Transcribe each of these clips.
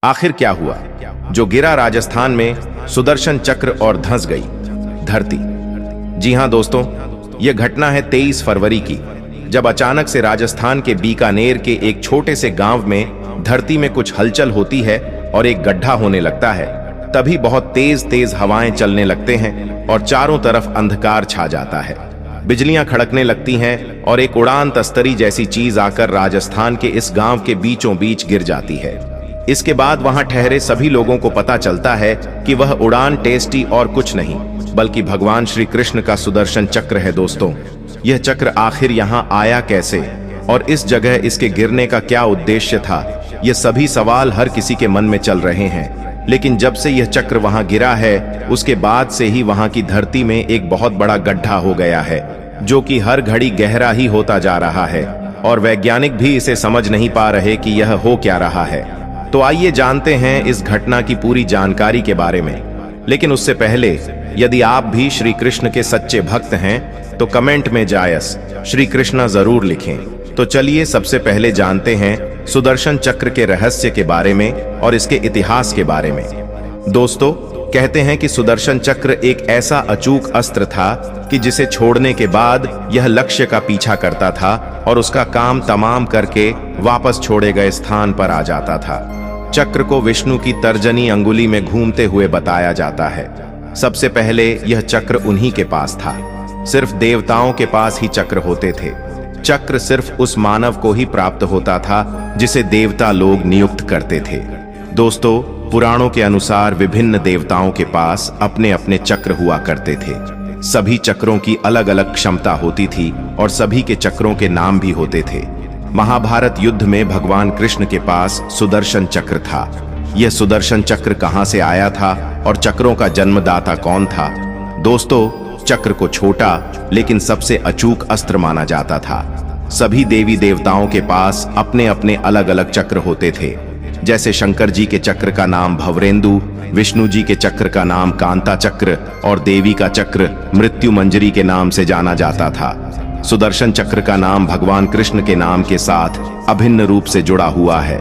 आखिर क्या हुआ जो गिरा राजस्थान में सुदर्शन चक्र और धंस गई धरती। जी हां दोस्तों, यह घटना है 23 फरवरी की, जब अचानक से राजस्थान के बीकानेर के एक छोटे से गांव में धरती में कुछ हलचल होती है और एक गड्ढा होने लगता है। तभी बहुत तेज तेज हवाएं चलने लगते हैं और चारों तरफ अंधकार छा जाता है। बिजलियां खड़कने लगती हैं और एक उड़ान तस्तरी जैसी चीज आकर राजस्थान के इस गांव के बीचों बीच गिर जाती है। इसके बाद वहां ठहरे सभी लोगों को पता चलता है कि वह उड़ान टेस्टी और कुछ नहीं बल्कि भगवान श्री कृष्ण का सुदर्शन चक्र है। दोस्तों, यह चक्र आखिर यहां आया कैसे और इस जगह इसके गिरने का क्या उद्देश्य था, ये सभी सवाल हर किसी के मन में चल रहे हैं। लेकिन जब से यह चक्र वहां गिरा है, उसके बाद से ही वहां की धरती में एक बहुत बड़ा गड्ढा हो गया है, जो कि हर घड़ी गहरा ही होता जा रहा है और वैज्ञानिक भी इसे समझ नहीं पा रहे कि यह हो क्या रहा है। तो आइए जानते हैं इस घटना की पूरी जानकारी के बारे में। लेकिन उससे पहले, यदि आप भी श्री कृष्ण के सच्चे भक्त हैं तो कमेंट में जायस श्री कृष्णा जरूर लिखें। तो चलिए सबसे पहले जानते हैं सुदर्शन चक्र के रहस्य के बारे में और इसके इतिहास के बारे में। दोस्तों, कहते हैं कि सुदर्शन चक्र एक ऐसा अचूक अस्त्र था कि जिसे छोड़ने के बाद यह लक्ष्य का पीछा करता था और उसका काम तमाम करके वापस छोड़े गए स्थान पर आ जाता था। चक्र को विष्णु की तर्जनी अंगुली में घूमते हुए बताया जाता है। सबसे पहले यह चक्र उन्हीं के पास था। सिर्फ देवताओं के पास ही चक्र होते थे। चक्र सिर्फ उस मानव को ही प्राप्त होता था जिसे देवता लोग नियुक्त करते थे। दोस्तों, पुराणों के अनुसार विभिन्न देवताओं के पास अपने अपने चक्र हुआ करते थे। सभी चक्रों की अलग अलग क्षमता होती थी और सभी के चक्रों के नाम भी होते थे। महाभारत युद्ध में भगवान कृष्ण के पास सुदर्शन चक्र था। यह सुदर्शन चक्र कहां से आया था और चक्रों का जन्मदाता कौन था? दोस्तों, चक्र को छोटा लेकिन सबसे अचूक अस्त्र माना जाता था। सभी देवी देवताओं के पास अपने अपने अलग अलग चक्र होते थे। जैसे शंकर जी के चक्र का नाम भवरेंदु, विष्णु जी के चक्र का नाम कांता चक्र और देवी का चक्र मृत्यु मंजरी के नाम से जाना जाता था। सुदर्शन चक्र का नाम भगवान कृष्ण के नाम के साथ अभिन्न रूप से जुड़ा हुआ है।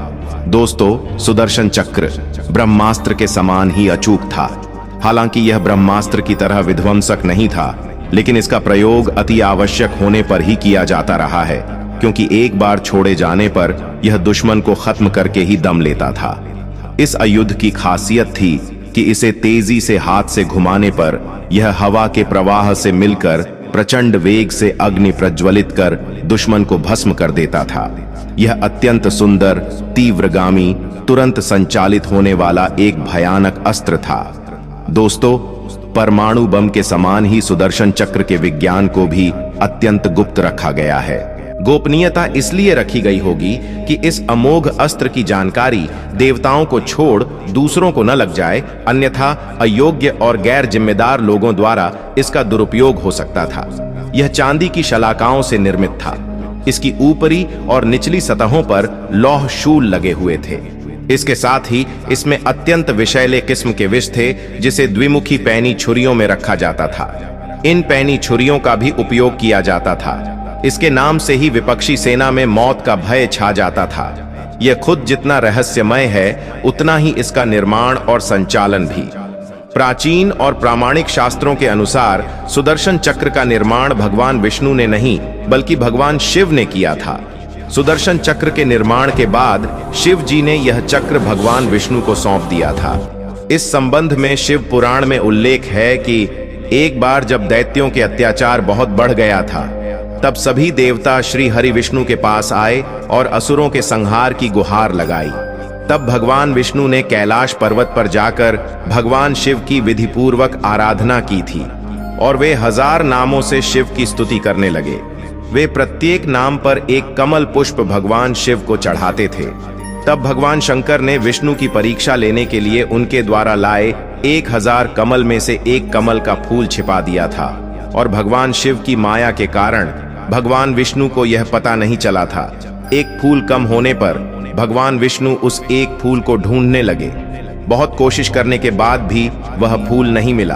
दोस्तों, सुदर्शन चक्र ब्रह्मास्त्र के समान ही अचूक था। हालांकि यह ब्रह्मास्त्र की तरह विध्वंसक नहीं था, लेकिन इसका प्रयोग अति आवश्यक होने पर ही किया जाता रहा है, क्योंकि एक बार छोड़े जाने पर यह दुश्मन को खत्म करके ही दम लेता था। इस आयुध की खासियत थी कि इसे तेजी से हाथ से घुमाने पर यह हवा के प्रवाह से मिलकर प्रचंड वेग से अग्नि प्रज्वलित कर दुश्मन को भस्म कर देता था। यह अत्यंत सुंदर, तीव्रगामी, तुरंत संचालित होने वाला एक भयानक अस्त्र था। दोस्तों, परमाणु बम के समान ही सुदर्शन चक्र के विज्ञान को भी अत्यंत गुप्त रखा गया है। गोपनीयता इसलिए रखी गई होगी कि इस अमोघ अस्त्र की जानकारी देवताओं को छोड़ दूसरों को न लग जाए, अन्यथा अयोग्य और गैर जिम्मेदार लोगों द्वारा इसका दुरुपयोग हो सकता था। यह चांदी की शलाकाओं से निर्मित था। इसकी ऊपरी और निचली सतहों पर लौह शूल लगे हुए थे। इसके साथ ही इसमें अत्यंत विषैले किस्म के विष थे, जिसे द्विमुखी पैनी छुरियों में रखा जाता था। इन पैनी छुरियों का भी उपयोग किया जाता था। इसके नाम से ही विपक्षी सेना में मौत का भय छा जाता था। यह खुद जितना रहस्यमय है, उतना ही इसका निर्माण और संचालन भी। प्राचीन और प्रामाणिक शास्त्रों के अनुसार सुदर्शन चक्र का निर्माण भगवान विष्णु ने नहीं बल्कि भगवान शिव ने किया था। सुदर्शन चक्र के निर्माण के बाद शिव जी ने यह चक्र भगवान विष्णु को सौंप दिया था। इस संबंध में शिव पुराण में उल्लेख है कि एक बार जब दैत्यों के अत्याचार बहुत बढ़ गया था, तब सभी देवता श्री हरि विष्णु के पास आए और असुरों के संहार की गुहार लगाई। तब भगवान विष्णु ने कैलाश पर्वत पर जाकर भगवान शिव की विधिपूर्वक आराधना की थी और वे 1000 नामों से शिव की स्तुति करने लगे। वे प्रत्येक नाम पर एक कमल पुष्प भगवान शिव को चढ़ाते थे। तब भगवान शंकर ने विष्णु की परीक्षा लेने के लिए उनके द्वारा लाए 1000 कमल में से एक कमल का फूल छिपा दिया था और भगवान शिव की माया के कारण भगवान विष्णु को यह पता नहीं चला था। एक फूल कम होने पर भगवान विष्णु उस एक फूल को ढूंढने लगे। बहुत कोशिश करने के बाद भी वह फूल नहीं मिला।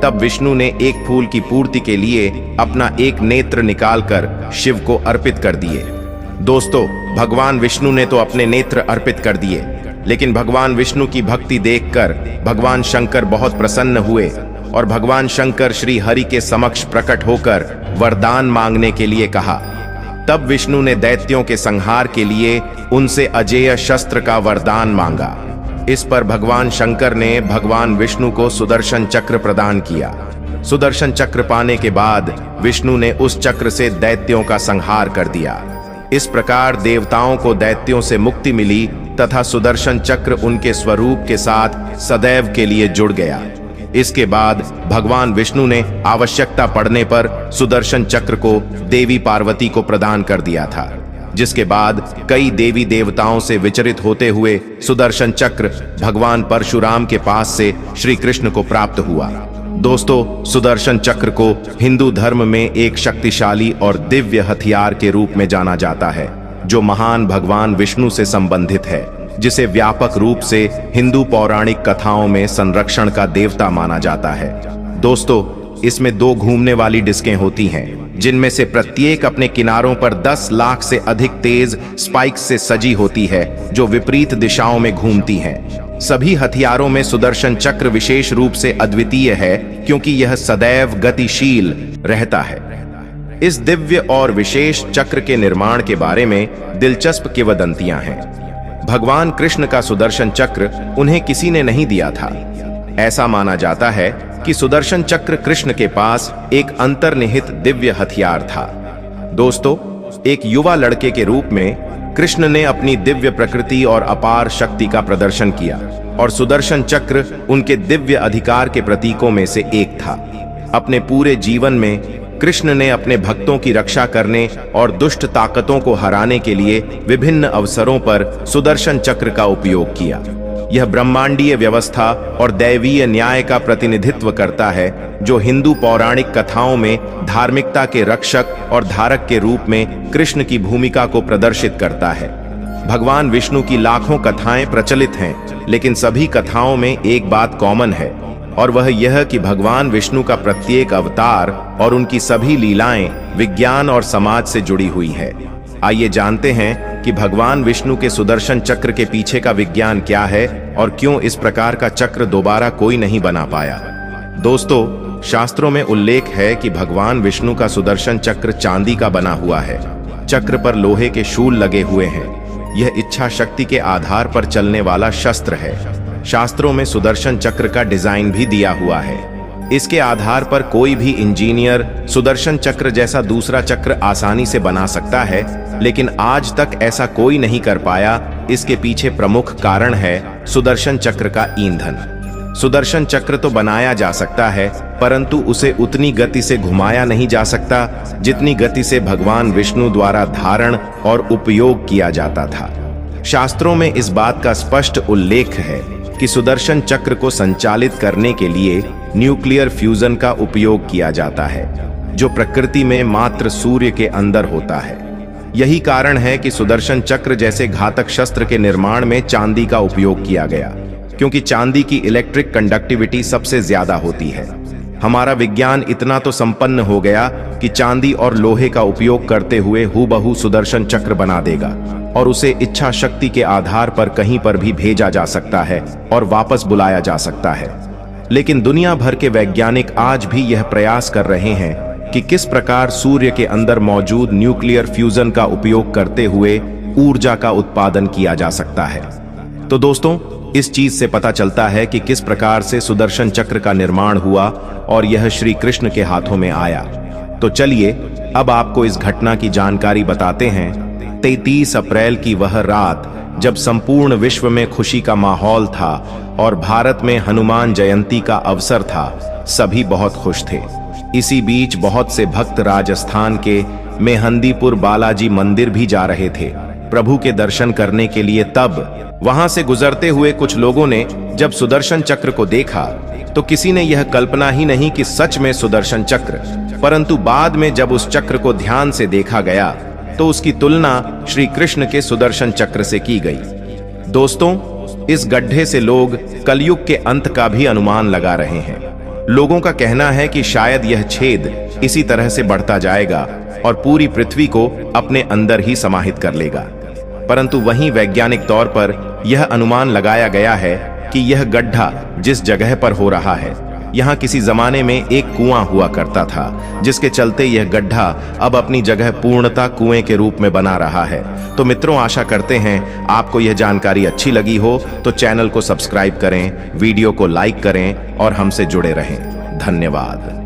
तब विष्णु ने एक फूल की पूर्ति के लिए अपना एक नेत्र निकालकर शिव को अर्पित कर दिए। दोस्तों, भगवान विष्णु ने तो अपने नेत्र अर्पित कर दिए, लेकिन भगवान विष्णु की भक्ति देखकर भगवान शंकर बहुत प्रसन्न हुए और भगवान शंकर श्री हरि के समक्ष प्रकट होकर वरदान मांगने के लिए कहा। तब विष्णु ने दैत्यों के संहार के लिए उनसे अजेय शस्त्र का वरदान मांगा। इस पर भगवान शंकर ने भगवान विष्णु को सुदर्शन चक्र प्रदान किया। सुदर्शन चक्र पाने के बाद विष्णु ने उस चक्र से दैत्यों का संहार कर दिया। इस प्रकार देवताओं को दैत्यों से मुक्ति मिली तथा सुदर्शन चक्र उनके स्वरूप के साथ सदैव के लिए जुड़ गया। इसके बाद भगवान विष्णु ने आवश्यकता पड़ने पर सुदर्शन चक्र को देवी पार्वती को प्रदान कर दिया था, जिसके बाद कई देवी देवताओं से विचरित होते हुए सुदर्शन चक्र भगवान परशुराम के पास से श्री कृष्ण को प्राप्त हुआ। दोस्तों, सुदर्शन चक्र को हिंदू धर्म में एक शक्तिशाली और दिव्य हथियार के रूप में जाना जाता है, जो महान भगवान विष्णु से संबंधित है, जिसे व्यापक रूप से हिंदू पौराणिक कथाओं में संरक्षण का देवता माना जाता है। दोस्तों, इसमें 2 घूमने वाली डिस्कें होती हैं, जिनमें से प्रत्येक अपने किनारों पर 10 लाख से अधिक तेज स्पाइक्स से सजी होती है, जो विपरीत दिशाओं में घूमती हैं। सभी हथियारों में सुदर्शन चक्र विशेष रूप से अद्वितीय है, क्योंकि यह सदैव गतिशील रहता है। इस दिव्य और विशेष चक्र के निर्माण के बारे में दिलचस्प किंवदंतियां हैं। भगवान कृष्ण का सुदर्शन चक्र उन्हें किसी ने नहीं दिया था। ऐसा माना जाता है कि सुदर्शन चक्र कृष्ण के पास एक अंतर्निहित दिव्य हथियार था। दोस्तों, एक युवा लड़के के रूप में कृष्ण ने अपनी दिव्य प्रकृति और अपार शक्ति का प्रदर्शन किया और सुदर्शन चक्र उनके दिव्य अधिकार के प्रतीकों में से एक था। अपने पूरे जीवन में कृष्ण ने अपने भक्तों की रक्षा करने और दुष्ट ताकतों को हराने के लिए विभिन्न अवसरों पर सुदर्शन चक्र का उपयोग किया। यह ब्रह्मांडीय व्यवस्था और दैवीय न्याय का प्रतिनिधित्व करता है, जो हिंदू पौराणिक कथाओं में धार्मिकता के रक्षक और धारक के रूप में कृष्ण की भूमिका को प्रदर्शित करता है। भगवान विष्णु की लाखों कथाएं प्रचलित हैं, लेकिन सभी कथाओं में एक बात कॉमन है, और वह यह कि भगवान विष्णु का प्रत्येक अवतार और उनकी सभी लीलाएं विज्ञान और समाज से जुड़ी हुई है। आइए जानते हैं कि भगवान विष्णु के सुदर्शन चक्र के पीछे का विज्ञान क्या है और क्यों इस प्रकार का चक्र दोबारा कोई नहीं बना पाया। दोस्तों, शास्त्रों में उल्लेख है कि भगवान विष्णु का सुदर्शन चक्र चांदी का बना हुआ है। चक्र पर लोहे के शूल लगे हुए हैं। यह इच्छा शक्ति के आधार पर चलने वाला शस्त्र है। शास्त्रों में सुदर्शन चक्र का डिजाइन भी दिया हुआ है। इसके आधार पर कोई भी इंजीनियर सुदर्शन चक्र जैसा दूसरा चक्र आसानी से बना सकता है, लेकिन आज तक ऐसा कोई नहीं कर पाया। इसके पीछे प्रमुख कारण है सुदर्शन चक्र का ईंधन। सुदर्शन चक्र तो बनाया जा सकता है, परंतु उसे उतनी गति से घुमाया नहीं जा सकता जितनी गति से भगवान विष्णु द्वारा धारण और उपयोग किया जाता था। शास्त्रों में इस बात का स्पष्ट उल्लेख है कि सुदर्शन चक्र को संचालित करने के लिए न्यूक्लियर फ्यूजन का उपयोग किया जाता है, जो प्रकृति में मात्र सूर्य के अंदर होता है। यही कारण है कि सुदर्शन चक्र जैसे घातक शस्त्र के निर्माण में चांदी का उपयोग किया गया, क्योंकि चांदी की इलेक्ट्रिक कंडक्टिविटी सबसे ज्यादा होती है। हमारा विज्ञान इतना तो संपन्न हो गया कि चांदी और लोहे का उपयोग करते हुए हूबहू सुदर्शन चक्र बना देगा और उसे इच्छा शक्ति के आधार पर कहीं पर भी भेजा जा सकता है और वापस बुलाया जा सकता है। लेकिन दुनिया भर के वैज्ञानिक आज भी यह प्रयास कर रहे हैं कि किस प्रकार सूर्य के अंदर मौजूद न्यूक्लियर फ्यूजन का उपयोग करते हुए ऊर्जा का उत्पादन किया जा सकता है। तो दोस्तों, इस चीज से पता चलता है कि किस प्रकार से सुदर्शन चक्र का निर्माण हुआ और यह श्री कृष्ण के हाथों में आया। तो चलिए अब आपको इस घटना की जानकारी बताते हैं। 33 अप्रैल की वह रात जब संपूर्ण विश्व में खुशी का माहौल था और भारत में हनुमान जयंती का अवसर था, सभी बहुत खुश थे। इसी बीच बहुत से भक्त राजस्थान के मेहंदीपुर बालाजी मंदिर भी जा रहे थे प्रभु के दर्शन करने के लिए। तब वहां से गुजरते हुए कुछ लोगों ने जब सुदर्शन चक्र को देखा तो किसी ने यह कल्पना ही नहीं कि सच में सुदर्शन चक्र, परंतु बाद में जब उस चक्र को ध्यान से देखा गया तो उसकी तुलना श्री कृष्ण के सुदर्शन चक्र से की गई। दोस्तों, इस गड्ढे से लोग कलयुग के अंत का भी अनुमान लगा रहे हैं। लोगों का कहना है कि शायद यह छेद इसी तरह से बढ़ता जाएगा और पूरी पृथ्वी को अपने अंदर ही समाहित कर लेगा। परंतु वहीं वैज्ञानिक तौर पर यह अनुमान लगाया गया है कि यह गड्ढा जिस जगह पर हो रहा है, यहाँ किसी जमाने में एक कुआं हुआ करता था, जिसके चलते यह गड्ढा अब अपनी जगह पूर्णतः कुएं के रूप में बना रहा है। तो मित्रों, आशा करते हैं आपको यह जानकारी अच्छी लगी हो, तो चैनल को सब्सक्राइब करें, वीडियो को लाइक करें और हमसे जुड़े रहें। धन्यवाद।